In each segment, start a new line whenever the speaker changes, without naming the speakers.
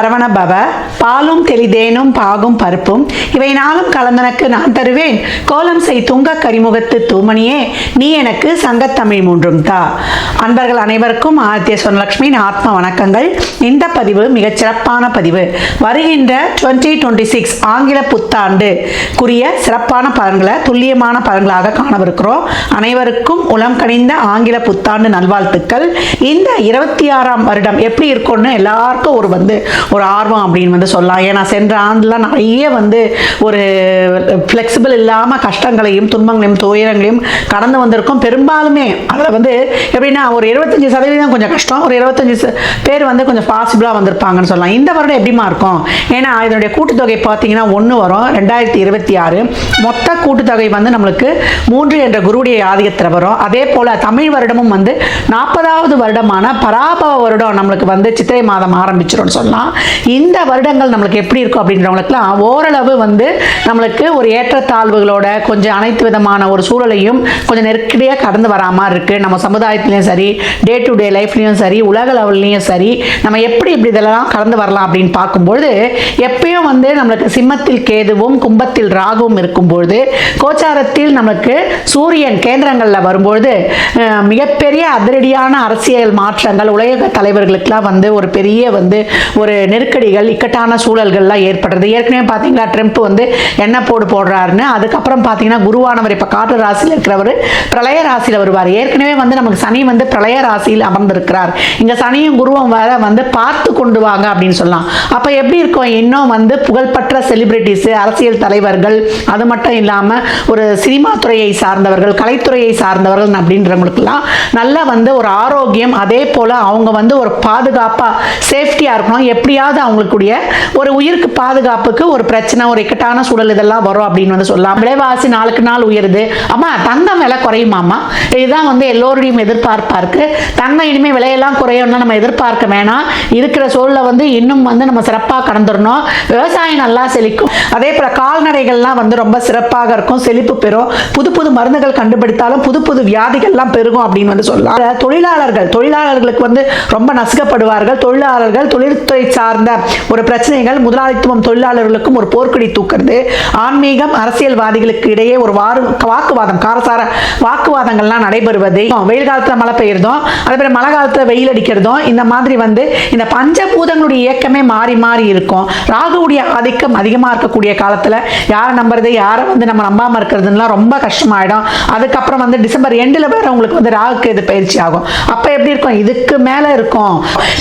சரவண பவ, பாலும் தெளிதேனும் பாகும் பருப்பும் இவை நாளும் கலந்தனக்கு நான் தருவேன், கோலம் செய் துங்க கரிமுகத்து தூமணியே நீ எனக்கு சங்கத்தமிழ் மூன்றும் தா. அன்பர்கள் அனைவருக்கும் ஆதித்ய சொர்ணலட்சுமியின் ஆத்ம வணக்கங்கள். இந்த பதிவு மிகச் சிறப்பான பதிவு. வருகின்ற 2026 ஆங்கில புத்தாண்டுக்குரிய சிறப்பான பலன்களை துல்லியமான பலன்களாக காணவிருக்கிறோம். அனைவருக்கும் உளம் கனிந்த ஆங்கில புத்தாண்டு நல்வாழ்த்துக்கள். இந்த 26ஆம் வருடம் எப்படி இருக்கும்னு எல்லாருக்கும் ஒரு ஆர்வம் அப்படின்னு சொல்லலாம். ஏன்னா சென்ற ஆண்டுலாம் நிறைய ஒரு ஃப்ளெக்சிபிள் இல்லாமல் கஷ்டங்களையும் துன்பங்களையும் துயரங்களையும் கடந்து வந்திருக்கும். பெரும்பாலுமே அதில் எப்படின்னா ஒரு 75% கொஞ்சம் கஷ்டம், ஒரு 25 பேர் கொஞ்சம் பாசிபிளாக வந்திருப்பாங்கன்னு சொல்லலாம். இந்த வருடம் எப்படிமா இருக்கும்? ஏன்னா இதனுடைய கூட்டுத்தொகை பார்த்தீங்கன்னா 1 வரும். 2026 மொத்த கூட்டுத்தொகை நம்மளுக்கு 3 என்ற குருவுடைய ஆதிக்கத்தில் வரும். அதே போல் தமிழ் வருடமும் 40வது வருடமான பராபவ வருடம் நம்மளுக்கு சித்திரை மாதம் ஆரம்பிச்சிடும் சொல்லலாம். இந்த வருடங்கள் நம்மளுக்கு எப்படி இருக்கும் அப்படின்றவங்களுக்குலாம் ஓரளவு நம்மளுக்கு ஒரு ஏற்றத்தாழ்வுகளோட கொஞ்சம் அனைத்து விதமான ஒரு சூழலையும் கொஞ்சம் நெருக்கடியாக கடந்து வரா மாதிரி இருக்கு. நம்ம சமுதாயத்திலையும் சரி, டே டு டே லைஃப்லையும் சரி, உலக லெவல்லையும் சரி, நம்ம எப்படி இப்படி இதெல்லாம் கடந்து வரலாம் அப்படின்னு பார்க்கும்பொழுது எப்பயும் நம்மளுக்கு சிம்மத்தில் கேதுவும் கும்பத்தில் ராகுவும் இருக்கும்பொழுது கோச்சாரத்தில் நமக்கு சூரியன் கேந்திரங்களில் வரும்பொழுது மிகப்பெரிய அதிரடியான அரசியல் மாற்றங்கள் உலக தலைவர்களுக்கெல்லாம் ஒரு பெரிய ஒரு நெருக்கடிகள் இக்கட்டான சூழல்கள்லாம் ஏற்படுறது. ஏற்கனவே பார்த்தீங்களா ட்ரம்ப் என்ன போடுறாருன்னு. அதுக்கப்புறம் பார்த்தீங்கன்னா குருவானவர் இப்போ காற்று ராசியில் இருக்கிறவர் பிரளய ராசியில் வருவார். ஏற்கனவே நமக்கு சனி பிரளய ராசியில் அமர்ந்திருக்கிறார். இங்கே சனியும் குருவும் வேற பார்த்து கொண்டு வாங்க அப்படின்னு சொல்லலாம். அப்போ எப்படி இருக்கும்? இன்னும் புகழ்பெற்ற செலிபிரிட்டிஸ், அரசியல் தலைவர்கள், அது மட்டும் இல்லாமல் ஒரு சினிமா துறையை சார்ந்தவர்கள், கலைத்துறையை சார்ந்தவர்கள் அப்படின்றவங்களுக்கெல்லாம் நல்ல ஒரு ஆரோக்கியம், அதே போல் அவங்க ஒரு பாதுகாப்பாக சேஃப்டியாக இருக்கணும். எப்படியாவது அவங்களுக்குடைய ஒரு உயிருக்கு பாதுகாப்புக்கு ஒரு பிரச்சனை, ஒரு இக்கட்டான சூழல் இதெல்லாம் வரும் அப்படின்னு சொல்லலாம். விலைவாசி நாளுக்கு நாள் உயருது. அம்மா தங்கம் விலை குறையுமாம்மா? இதுதான் எல்லோருடையும் எதிர்பார்ப்பா இருக்கு. தங்கம் இனிமேல் விலையெல்லாம் குறையும்னா நம்ம எதிர்பார்க்க வேணாம். இருக்கிற சூழலை இன்னும் நம்ம சிறப்பாக கடந்துடணும். விவசாயம் நல்லா செழிக்கும். அதே போல கால்நடைகள்லாம் ரொம்ப சிறப்பாக இருக்கும், செழிப்பு பெறும். புது புது மருந்துகள் கண்டுபிடித்தாலும் புது புது வியாதிகள்லாம் பெருகும் அப்படின்னு சொல்லலாம். தொழிலாளர்களுக்கு ரொம்ப நசுக்கப்படுவார்கள். தொழிலாளர்கள், தொழில்துறை சார்ந்த ஒரு பிரச்சனைகள், முதலாளித்துவம் தொழிலாளர்களுக்கும் ஒரு போர்க்கொடி தூக்குறது, ஆன்மீகம் அரசியல்வாதிகளுக்கு இடையே ஒரு வாக்குவாதம், காரசார வாக்குவாதங்கள்லாம் நடைபெறுவது, வெயில் காலத்துல மழை பெய்யறதும் அதே போல மழை காலத்துல வெயில் அடிக்கிறதும், இந்த மாதிரி இந்த பஞ்சபூதங்களுடைய இயக்கமே மாறி மாறி இருக்கும். ராகுவுடைய ஆதிக்கம் அதிகமாக இருக்கக்கூடிய காலத்துல யாரை நம்புறது, யாரை நம்ம நம்பாம இருக்கிறதுலாம் ரொம்ப கஷ்டமாயிடும். அதுக்கப்புறம் டிசம்பர் எண்டில் வேற உங்களுக்கு ராகுக்கு இது பயிற்சி ஆகும். அப்ப எப்படி இருக்கும்? இதுக்கு மேல இருக்கும்.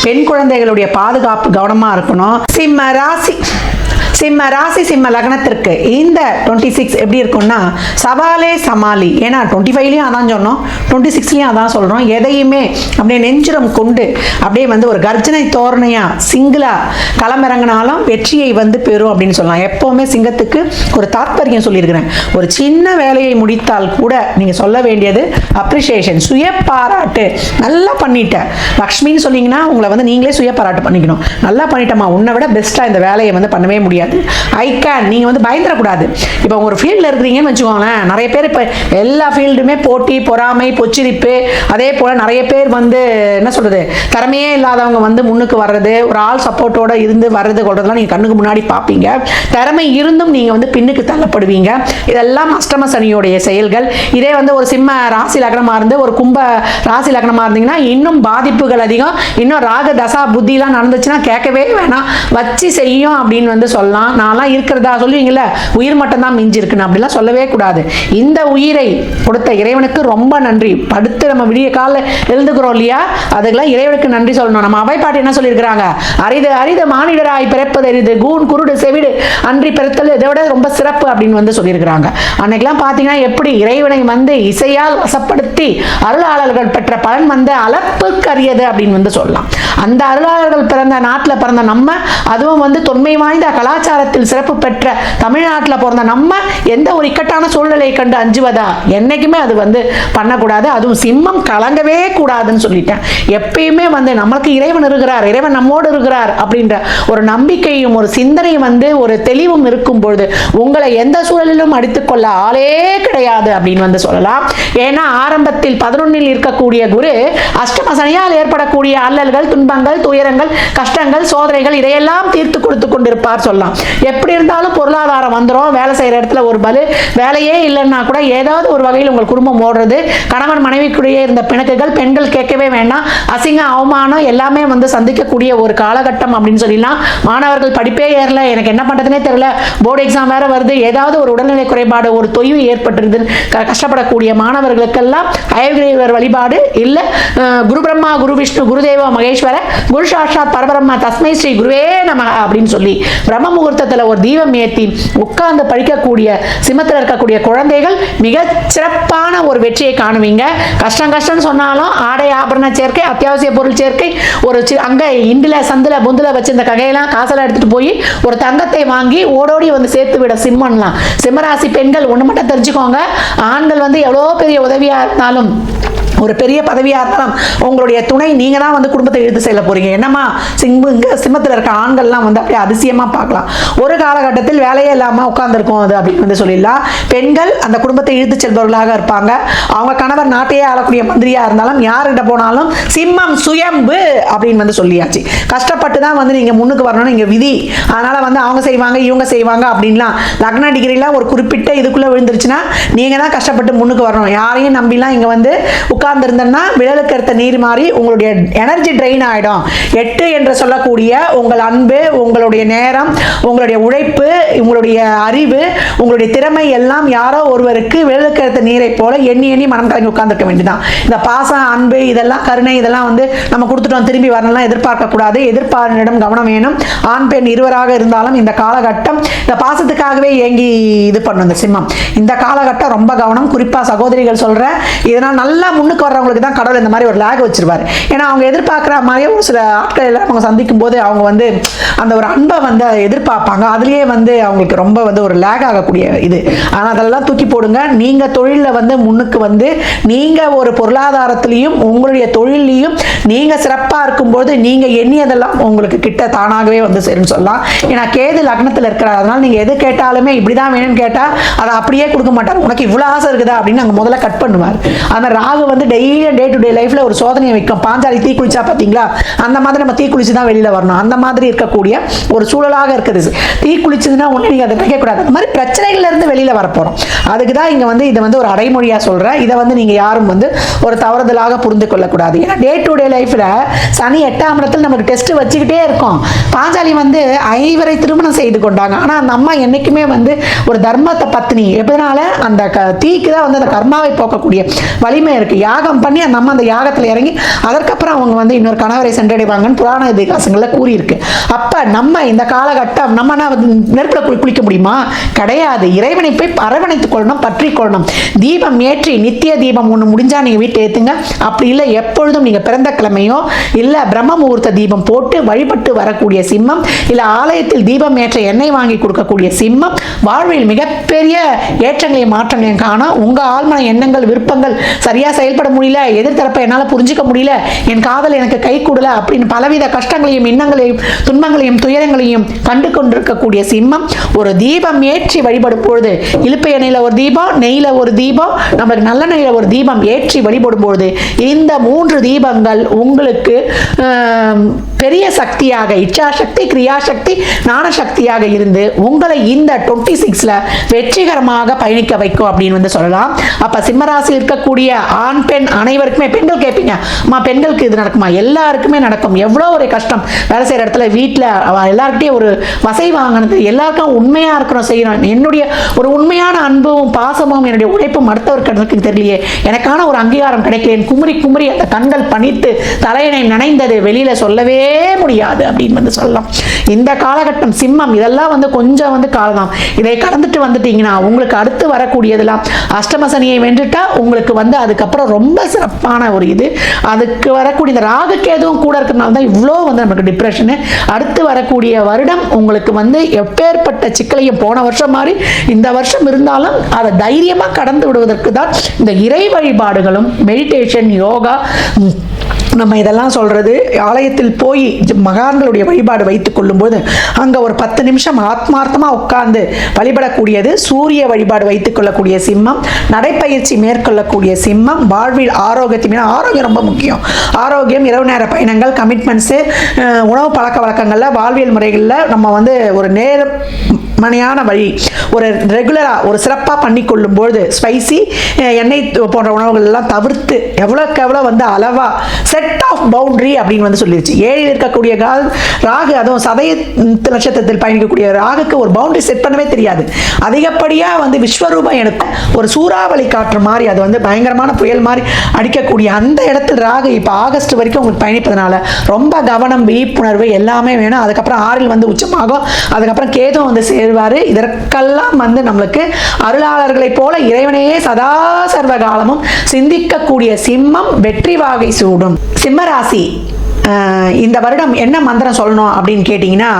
பெண் குழந்தைகளுடைய பாதுகாப்பு கவனமா இருக்கணும். சிம்ம ராசி சிம்ம லக்னத்திற்கு இந்த 26 எப்படி இருக்கும்னா சவாலே சமாளி. ஏன்னா 25லயும் அதான் சொன்னோம், 26லயும் அதான் சொல்றோம். எதையுமே அப்படியே நெஞ்சுரம் கொண்டு அப்படியே ஒரு கர்ஜனை தோரணையா சிங்கிளா களமிறங்கினாலும் வெற்றியை பெறும் அப்படின்னு சொல்லலாம். எப்பவுமே சிங்கத்துக்கு ஒரு தாத்பரியம் சொல்லியிருக்கிறேன். ஒரு சின்ன வேலையை முடித்தால் கூட நீங்க சொல்ல வேண்டியது அப்ரிசியேஷன், சுய பாராட்டு. நல்லா பண்ணிட்ட லக்ஷ்மின்னு சொன்னீங்கன்னா உங்களை நீங்களே சுய பாராட்டு பண்ணிக்கணும். நல்லா பண்ணிட்டமா, உன்னை விட பெஸ்டா இந்த வேலையை பண்ணவே முடியாது. I can. நீங்க பயந்துடக்கூடாது. இப்போ ஒரு ஃபீல்டில் இருக்கிறீங்கன்னு வச்சுக்கோங்களேன். நிறைய பேர் இப்போ எல்லா ஃபீல்டுமே போட்டி, பொறாமை, பொச்சிரிப்பு, அதே போல நிறைய பேர் என்ன சொல்றது, திறமையே இல்லாதவங்க முன்னுக்கு வர்றது, ஒரு ஆள் சப்போர்ட்டோட இருந்து வர்றது கொள்றதுலாம் நீங்க கண்ணுக்கு முன்னாடி பார்ப்பீங்க. திறமை இருந்தும் நீங்க பின்னுக்கு தள்ளப்படுவீங்க. இதெல்லாம் அஷ்டம சனியோடைய செயல்கள். இதே ஒரு சிம்ம ராசி லக்னமா இருந்து ஒரு கும்ப ராசி லக்னமா இருந்தீங்கன்னா இன்னும் பாதிப்புகள் அதிகம். இன்னும் ராக தசா புத்திலாம் நடந்துச்சுன்னா கேட்கவே வேணாம், வச்சு செய்யும் அப்படின்னு சொல்லலாம். நான்லாம் இருக்கிறதா சொல்லுவீங்கல்ல, உயிர் மட்டும் தான் மிஞ்சி இருக்குன்னு அப்படிலாம் சொல்லவே கூடாது. இந்த உயிரை கொடுத்த இறைவனுக்கு ரொம்ப நன்றி. படுத்து நம்ம விடிய கால எழுந்துக்கிறோம் இல்லையா, அதுக்கெல்லாம் இறைவனுக்கு நன்றி சொல்லணும். நம்ம அவைப்பாட்டு என்ன சொல்லியிருக்கிறாங்க? அரிது அரிது மானிடராய் பிறப்பது அரிது, கூன் குருடு செவிடு அன்றி பிறத்தல் இதை விட ரொம்ப சிறப்பு அப்படின்னு சொல்லியிருக்கிறாங்க. அன்னைக்கெல்லாம் பார்த்தீங்கன்னா எப்படி இறைவனை இசையால் வசப்படுத்தி அருளாளர்கள் பெற்ற பலன் அளப்புக்கரியது அப்படின்னு சொல்லலாம். அந்த அருளாளர்கள் பிறந்த நாட்டில் பிறந்த நம்ம, அதுவும் தொன்மை வாய்ந்த கலாச்சார கலாச்சாரத்தில் சிறப்பு பெற்ற தமிழ்நாட்டில் பிறந்த நம்ம எந்த ஒரு இக்கட்டான சூழ்நிலையை கண்டு அஞ்சுவதா? என்னைக்குமே அது வந்து பண்ணக்கூடாது. அதுவும் சிம்மம் கலங்கவே கூடாதுன்னு சொல்லிட்டேன். எப்பயுமே வந்து நம்மளுக்கு இறைவன் இருக்கிறார், இறைவன் நம்மோடு இருக்கிறார் அப்படின்ற ஒரு நம்பிக்கையும் ஒரு சிந்தனையும் வந்து ஒரு தெளிவும் இருக்கும் பொழுது உங்களை எந்த சூழலிலும் அடித்துக்கொள்ள ஆளே கிடையாது அப்படின்னு வந்து சொல்லலாம். ஏன்னா ஆரம்பத்தில் 11 இருக்கக்கூடிய குரு அஷ்டம சனியால் ஏற்படக்கூடிய அல்லல்கள், துன்பங்கள், துயரங்கள், கஷ்டங்கள், சோதனைகள் இதையெல்லாம் தீர்த்து கொடுத்து கொண்டிருப்பார் சொல்லலாம். எப்படி இருந்தாலும் பொருளாதாரம் வந்துடும். வேலை செய்யற இடத்துல ஒரு பலு, வேலையே இல்லைன்னா கூட ஏதாவது ஒரு வகையில் உங்கள் குடும்பம் ஓடுறது, கணவன் மனைவிக்குள்ளேயே இருந்த பிணக்குகள், பெண்கள் கேட்கவே வேண்டாம், அசிங்க அவமானம் எல்லாமே வந்து சந்திக்கக்கூடிய ஒரு காலகட்டம் அப்படின்னு சொல்லலாம். மாணவர்கள் படிப்பே ஏறல, எனக்கு என்ன பண்றதுனே தெரியல, போர்டு எக்ஸாம் வேற வருது, ஏதாவது ஒரு உடல்நிலை குறைபாடு, ஒரு தொய்வு ஏற்பட்டுருது, கஷ்டப்படக்கூடிய மாணவர்களுக்கெல்லாம் அயகிரீவர் வழிபாடு இல்ல குரு பிரம்மா, குரு விஷ்ணு, குருதேவ மகேஸ்வர, குரு சாட்சாத் பரபிரம்மா தஸ்மை ஸ்ரீ குருவே நமக அப்படின்னு சொல்லி பிரம்ம முகூர்த்தத்தில் ஒரு தீபம் ஏற்றி உட்கார்ந்து படிக்கக்கூடிய சிம்மத்தில் இருக்கக்கூடிய குழந்தைகள் மிக சிறப்பான ஒரு வெற்றியை காணுவீங்க. கஷ்டம் கஷ்டம் சொன்னாலும் ஆடை ஆபரண சேர்க்கை, அத்தியாவசிய பொருள் சேர்க்கை, ஒரு அங்க இண்டுல சந்துல புந்துல வச்சிருந்த ககையெல்லாம் காசெல்லாம் எடுத்துட்டு போய் ஒரு தங்கத்தை வாங்கி ஓடோடி வந்து சேர்த்து விட சிம்மன்லாம். சிம்மராசி பெண்கள் ஒன்று மட்டும் தெரிஞ்சுக்கோங்க, ஆண்கள் வந்து எவ்வளோ பெரிய உதவியா இருந்தாலும், ஒரு பெரிய பதவியாக இருந்தாலும் உங்களுடைய துணை நீங்க தான் வந்து குடும்பத்தை இழுத்து செல்ல போறீங்க. என்னமா சிம்மத்தில் இருக்க ஆண்கள்லாம் வந்து அப்படியே அதிசயமா பார்க்கலாம். ஒரு காலகட்டத்தில் வேலையே இல்லாமல் உட்கார்ந்துருக்கும் அது அப்படின்னு வந்து சொல்லிடலாம். பெண்கள் அந்த குடும்பத்தை இழுத்து செல்பவர்களாக இருப்பாங்க. அவங்க கணவர் நாட்டையே ஆளக்கூடிய மந்திரியா இருந்தாலும் யார்கிட்ட போனாலும் சிம்மம் சுயம்பு அப்படின்னு வந்து சொல்லியாச்சு. கஷ்டப்பட்டு தான் வந்து நீங்க முன்னுக்கு வரணும்னு இங்க விதி. அதனால வந்து அவங்க செய்வாங்க இவங்க செய்வாங்க அப்படின்லாம் லக்ன டிகிரிலாம் ஒரு குறிப்பிட்ட இதுக்குள்ள விழுந்துருச்சுன்னா நீங்க தான் கஷ்டப்பட்டு முன்னுக்கு வரணும். யாரையும் நம்பிலாம் இங்க வந்து உட்கார்ந்துருந்தா விழலுக்கு எடுத்த நீர் மாறி உங்களுடைய எனர்ஜி ட்ரெயின் ஆகிடும். 8 என்று சொல்லக்கூடிய உங்கள் அன்பு, உங்களுடைய நேரம், உங்களுடைய உழைப்பு, உங்களுடைய அறிவு, உங்களுடைய திறமை எல்லாம் யாரோ ஒருவருக்கு விழலுக்கு எடுத்த நீரை போல எண்ணி எண்ணி மனம் கலங்கி உட்கார்ந்துருக்க வேண்டியதான். இந்த பாசம், அன்பு, இதெல்லாம் கருணை, இதெல்லாம் வந்து நம்ம கொடுத்துட்டோம் திரும்பி வரலாம் எதிர்பார்க்க கூடாது. எதிர்பார்ப்பிடம் கவனம் வேணும். ஆண் பெண் இருவராக இருந்தாலும் இந்த காலகட்டம் இந்த பாசத்துக்காகவே ஏங்கி இது பண்ணும் இந்த சிம்மம். இந்த காலகட்டம் ரொம்ப கவனம். குறிப்பா சகோதரிகள் சொல்றேன், இதனால் நல்லா முன்னுக்கு வர்றவங்களுக்கு தான் கடவுள் இந்த மாதிரி ஒரு லேக் வச்சிருவாரு. ஏன்னா அவங்க எதிர்பார்க்குற மாதிரியே ஒரு சில ஆட்கள் எல்லாம் அவங்க சந்திக்கும் போது அவங்க வந்து அந்த ஒரு அன்பை வந்து எதிர்பார்ப்பாங்க. அதுலேயே வந்து அவங்களுக்கு ரொம்ப வந்து ஒரு லேக் ஆகக்கூடிய இது. ஆனால் அதெல்லாம் தூக்கி போடுங்க. நீங்க தொழிலில் வந்து முன்னுக்கு வந்து நீங்க ஒரு பொருளாதாரத்திலையும் உங்களுடைய தொழிலையும் நீங்க சிறப்பாக இருக்கும்போது நீங்க எண்ணியதெல்லாம் உங்களுக்கு கிட்ட தானாகவே வந்து சரின்னு சொல்லலாம். ஏன்னா கேது லக்னத்தில் இருக்கிறார். அதனால நீங்க எது கேட்டாலுமே இப்படிதான் வேணும்னு கேட்டா அதை அப்படியே கொடுக்க மாட்டார். உனக்கு இவ்வளவு ஆசை இருக்குதா அப்படின்னு நாங்கள் முதல்ல கட் பண்ணுவார். அந்த ராகு வந்து டெய்லியும் டே டு டே லைஃப்ல ஒரு சோதனையை வைக்கும். பாஞ்சாலி தீ குளிச்சா பார்த்தீங்களா, அந்த மாதிரி நம்ம தீ குளிச்சு தான் வெளியில வரணும். அந்த மாதிரி இருக்கக்கூடிய ஒரு சூழலாக இருக்குது. தீ குளிச்சதுன்னா ஒன்று நீங்கள் அதை நினைக்கக்கூடாது. அந்த மாதிரி பிரச்சனைகள்ல இருந்து வெளியில வரப்போறோம். அதுக்கு தான் இங்கே வந்து இதை வந்து ஒரு அடைமொழியாக சொல்கிறேன். இதை வந்து நீங்கள் யாரும் வந்து ஒரு தவறுதலாக புரிந்து கொள்ளக்கூடாது. ஏன்னா டே டு டே லைஃப்ல சனி 8ஆம் இடத்துல நமக்கு டெஸ்ட் வச்சுக்கிட்டே இருக்கும். பாஞ்சாலி வந்து 5 திருமணம் செய்து கொண்டாங்க. ஆனால் அந்த அம்மா என்னைக்குமே வந்து ஒரு தர்மத்தை பத்னி. எப்படினால அந்த தீக்கு தான் வந்து அந்த கர்மாவை போக்கக்கூடிய வலிமை இருக்கு. யாகம் பண்ணி அந்த அம்மா அந்த யாகத்தில் இறங்கி அதற்கப்புறம் அவங்க வந்து இன்னொரு கணவரை சென்றடைவாங்கன்னு புராண இதிகாசங்களில் கூறியிருக்கு. அப்ப நம்ம இந்த காலகட்டம் நம்ம நெருப்புல குளிக்க முடியுமா? கிடையாது. இறைவனை போய் அரவணைத்துக் கொள்ளணும், பற்றி கொள்ளணும். தீபம் ஏற்றி நித்திய தீபம் ஒன்று முடிஞ்சா நீங்க வீட்டை ஏத்துங்க. அப்படி இல்லை எப்பொழுதும் நீங்க பிறந்த கிழமையோ இல்ல பிரம்ம முகூர்த்த தீபம் போட்டு வழிபட்டு வரக்கூடிய சிம்மம், இல்ல ஆலயத்தில் தீபம் ஏற்ற எண்ணெய் வாங்கி கொடுக்கக்கூடிய சிம்மம் வாழ்வில் மிகப்பெரிய ஏற்றங்களையும் மாற்றங்களையும் காண உங்க ஆழ்மன எண்ணங்கள் விருப்பங்கள் சரியா செயல்பட முடியல, எதிர்த்தரப்பை என்னால் புரிஞ்சிக்க முடியல, என் காதல் எனக்கு கை கூடல அப்படின்னு பலவித கஷ்டங்களையும் எண்ணங்களையும் துன்பங்களையும் துயரங்களையும் கண்டு கொண்டிருக்கக்கூடிய சிம்மம் ஒரு தீபம் ஏற்றி வழிபடும் பொழுது, இழுப்பை எண்ணெயில ஒரு தீபம், நெய்யில ஒரு தீபம், நம்மளுக்கு நல்ல நெய்யில ஒரு தீபம் ஏற்றி வழிபடும் பொழுது இந்த 3 தீபங்கள் உங்களுக்கு பெரிய சக்தியாக இச்சாசக்தி, கிரியாசக்தி, ஞானசக்தியாக இருந்து உங்களை இந்த 26ல வெற்றிகரமாக பயணிக்க வைக்கும் அப்படின்னு வந்து சொல்லலாம். அப்ப சிம்மராசி இருக்கக்கூடிய ஆண் பெண் அனைவருக்குமே, பெண்கள் கேட்பீங்க அம்மா பெண்களுக்கு இது நடக்குமா? எல்லாருக்குமே நடக்கும். எவ்வளோ ஒரு கஷ்டம் வேலை செய்கிற இடத்துல வீட்டில் எல்லாருக்கிட்டையும் ஒரு வசை வாங்கினது, எல்லாருக்கும் உண்மையாக இருக்கிறோம் செய்யணும். என்னுடைய ஒரு உண்மையான அன்பும் பாசமும் என்னுடைய உழைப்பும் அடுத்தவருக்கு தெரியலையே, எனக்கான ஒரு அங்கீகாரம் கிடைக்கல, குமுறி குமுறி அந்த கண்கள் பணித்து தலையணை நனைந்தது வெளியில சொல்லவே முடியாது அப்படின்னு வந்து சொல்லலாம். இந்த காலகட்டம் சிம்மம் இதெல்லாம் வந்து கொஞ்சம் வந்து காலம். இதை கடந்துட்டு வந்துட்டீங்கன்னா உங்களுக்கு அடுத்து வரக்கூடியதெல்லாம் அஷ்டம சனியை வென்றுட்டா உங்களுக்கு வந்து அதுக்கப்புறம் ரொம்ப சிறப்பான ஒரு இது. அதுக்கு வரக்கூடிய இந்த ராகு கேதுவும் கூட இருக்கிறதுனால தான் இவ்வளோ வந்து நமக்கு டிப்ரெஷனு. அடுத்து வரக்கூடிய வருடம் உங்களுக்கு வந்து எப்பேற்பட்ட சிக்கலையும் போன வருஷம் மாதிரி இந்த வருஷம் இருந்தாலும் அதை தைரியமாக கடந்து விடுவதற்கு தான் இந்த இறை வழிபாடுகளும் மெடிடேஷன், யோகா, நம்ம இதெல்லாம் சொல்கிறது. ஆலயத்தில் போய் மகான்களுடைய வழிபாடு வைத்துக் கொள்ளும்போது அங்கே ஒரு 10 நிமிஷம் ஆத்மார்த்தமாக உட்கார்ந்து வழிபடக்கூடியது. சூரிய வழிபாடு வைத்துக் கொள்ளக்கூடிய சிம்மம், நடைப்பயிற்சி மேற்கொள்ளக்கூடிய சிம்மம், வாழ்வில் ஆரோக்கியத்தின் ஆரோக்கியம் ரொம்ப முக்கியம். ஆரோக்கியம், இரவு நேர பயணங்கள், கமிட்மெண்ட்ஸு, உணவு பழக்க வழக்கங்களில், வாழ்வியல் முறைகளில் நம்ம வந்து ஒரு மணியான வழி ஒரு ரெகுலராக ஒரு சிறப்பாக பண்ணி கொள்ளும்போது ஸ்பைசி, எண்ணெய் போன்ற உணவுகள் எல்லாம் தவிர்த்து எவ்வளோக்கு எவ்வளோ வந்து அளவாக செட் ஆஃப் பவுண்டரி அப்படின்னு வந்து சொல்லிடுச்சு. 7 இருக்கக்கூடிய ராகு, அதுவும் சதய நட்சத்திரத்தில் பயணிக்கக்கூடிய ராகுக்கு ஒரு பவுண்டரி செட் பண்ணவே தெரியாது. அதிகப்படியாக வந்து விஸ்வரூபம் எடுக்கும். ஒரு சூறாவளி காற்று மாதிரி அது வந்து பயங்கரமான புயல் மாதிரி அடிக்கக்கூடிய அந்த இடத்துல ராகு இப்போ ஆகஸ்ட் வரைக்கும் உங்களுக்கு பயணிப்பதனால ரொம்ப கவனம், விழிப்புணர்வு எல்லாமே வேணும். அதுக்கப்புறம் 6 வந்து உச்சமாகும். அதுக்கப்புறம் கேதும் வந்து சேருவார். இதற்கெல்லாம் வந்து நம்மளுக்கு அருளாளர்களைப் போல இறைவனையே சதா சர்வ காலமும் சிந்திக்கக்கூடிய சிம்மம் வெற்றி வாகை சூடும். சிம்மராசி இந்த வருடம் என்ன மந்திரம் சொல்லணும் அப்படின்னு கேட்டிங்கன்னா,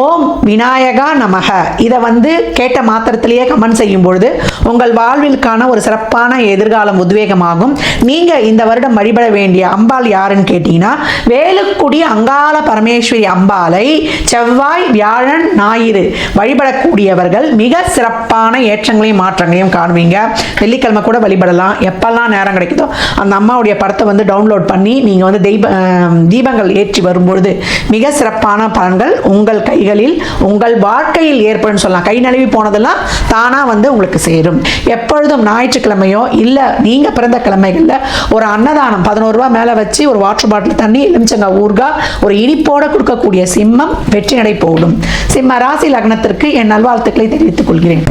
ஓம் விநாயகா நமக. இதை வந்து கேட்ட மாத்திரத்திலேயே கமெண்ட் செய்யும் பொழுது உங்கள் வாழ்விற்கான ஒரு சிறப்பான எதிர்காலம் உத்வேகமாகும். நீங்கள் இந்த வருடம் வழிபட வேண்டிய அம்பாள் யாருன்னு கேட்டிங்கன்னா, வேலுக்குடி அங்காள பரமேஸ்வரி அம்பாளை செவ்வாய், வியாழன், ஞாயிறு வழிபடக்கூடியவர்கள் மிக சிறப்பான ஏற்றங்களையும் மாற்றங்களையும் காணுவீங்க. வெள்ளிக்கிழமை கூட வழிபடலாம். எப்பெல்லாம் நேரம் கிடைக்குதோ அந்த அம்மாவுடைய படத்தை வந்து டவுன்லோட் பண்ணி நீங்கள் வந்து தீபங்கள் ஏற்றி வரும்பொழுது மிக சிறப்பான பலன்கள் உங்கள் கைகளில், உங்கள் வாழ்க்கையில் ஏற்படும் சொல்லலாம். கை நழுவி போனதெல்லாம் தானா வந்து உங்களுக்கு சேரும். எப்பொழுதும் ஞாயிற்றுக்கிழமையோ இல்லை நீங்கள் பிறந்த கிழமைகளில் ஒரு அன்னதானம் 11 ரூபா மேலே வச்சு ஒரு வாட்டர் பாட்டில் தண்ணி, எலுமிச்சங்காய் ஊறுகாய் ஒரு இனிப்போட கொடுக்கக்கூடிய சிம்மம் வெற்றி நடை போடும். சிம்ம ராசி லக்னத்திற்கு என் நல்வாழ்த்துக்களை தெரிவித்துக் கொள்கிறேன்.